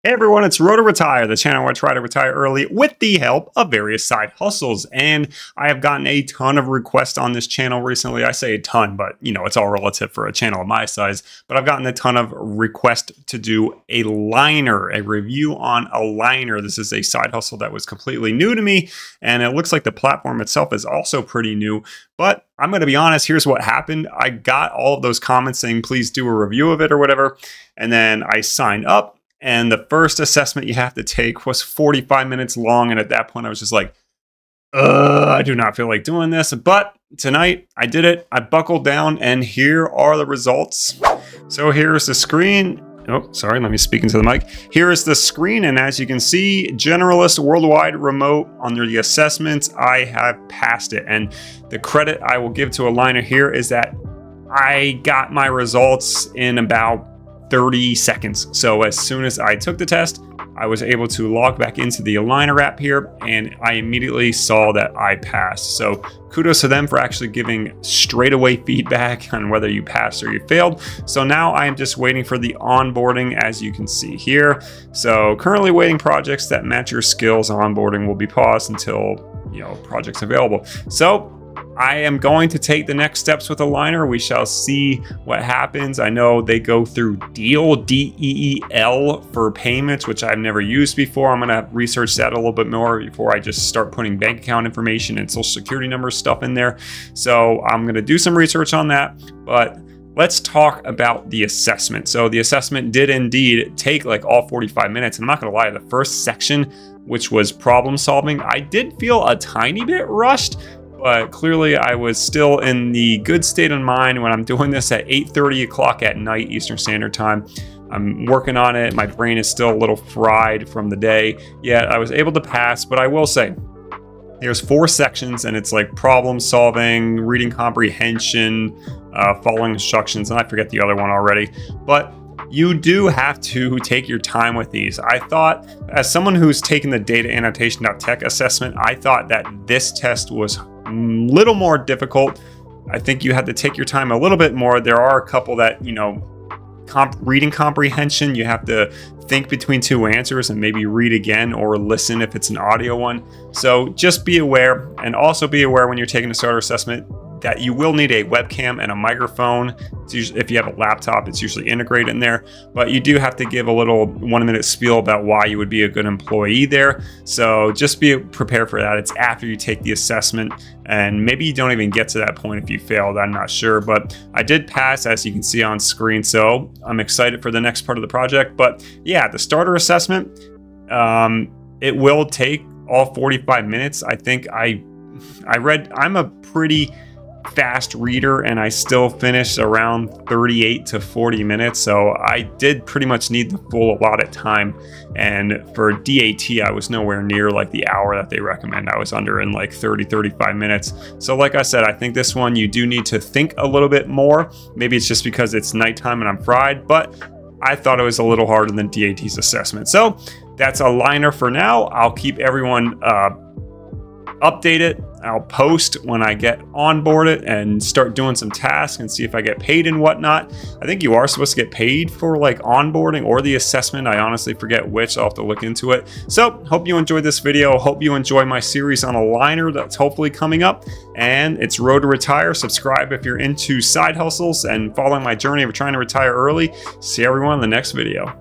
Hey everyone, it's Road to Retire, the channel where I try to retire early with the help of various side hustles. And I have gotten a ton of requests on this channel recently. I say a ton, but you know, it's all relative for a channel of my size. But I've gotten a ton of requests to do Alignerr, a review on Alignerr. This is a side hustle that was completely new to me, and it looks like the platform itself is also pretty new. But I'm going to be honest, here's what happened. I got all of those comments saying, please do a review of it or whatever. And then I signed up. And the first assessment you have to take was 45 minutes long. And at that point, I was just like, I do not feel like doing this. But tonight, I did it. I buckled down, and here are the results. So here's the screen. Oh, sorry, let me speak into the mic. Here is the screen, and as you can see, generalist, worldwide, remote, under the assessments, I have passed it. And the credit I will give to Alignerr here is that I got my results in about 30 seconds. So as soon as I took the test, I was able to log back into the Alignerr app here, and I immediately saw that I passed. So kudos to them for actually giving straight away feedback on whether you passed or you failed. So now I am just waiting for the onboarding, as you can see here. So currently waiting projects that match your skills. Onboarding will be paused until, projects available. So I am going to take the next steps with Alignerr. We shall see what happens. I know they go through Deal, D-E-E-L, for payments, which I've never used before. I'm going to research that a little bit more before I just start putting bank account information and social security number stuff in there. So I'm going to do some research on that, but let's talk about the assessment. So the assessment did indeed take like all 45 minutes. I'm not going to lie, the first section, which was problem solving, I did feel a tiny bit rushed. But clearly I was still in the good state of mind when I'm doing this at 8:30 o'clock at night Eastern Standard Time. I'm working on it. My brain is still a little fried from the day. Yet I was able to pass, but I will say there's 4 sections, and it's like problem solving, reading comprehension, following instructions, and I forget the other one already. But you do have to take your time with these. I thought, as someone who's taken the data annotation.tech assessment, I thought that this test was a little more difficult. I think you had to take your time a little bit more. There are a couple that, reading comprehension, you have to think between 2 answers and maybe read again or listen if it's an audio one. So just be aware, and also be aware when you're taking a starter assessment that you will need a webcam and a microphone. It's usually, if you have a laptop, it's usually integrated in there, but you do have to give a little 1-minute spiel about why you would be a good employee there. So just be prepared for that. It's after you take the assessment, and maybe you don't even get to that point if you failed. I'm not sure, but I did pass, as you can see on screen. So I'm excited for the next part of the project. But yeah, the starter assessment, it will take all 45 minutes. I think I'm a pretty fast reader, and I still finished around 38 to 40 minutes. So I did pretty much need the full allotted time. And for DAT, I was nowhere near like the hour that they recommend. I was under in like 35 minutes. So like I said, I think this one, you do need to think a little bit more. Maybe it's just because it's nighttime and I'm fried, but I thought it was a little harder than DAT's assessment. So that's Alignerr for now. I'll keep everyone updated. I'll post when I get onboarded and start doing some tasks and see if I get paid and whatnot. I think you are supposed to get paid for like onboarding or the assessment. I honestly forget which. I'll have to look into it. So hope you enjoyed this video. Hope you enjoy my series on Alignerr that's hopefully coming up. And it's Road to Retire. Subscribe if you're into side hustles and following my journey of trying to retire early. See everyone in the next video.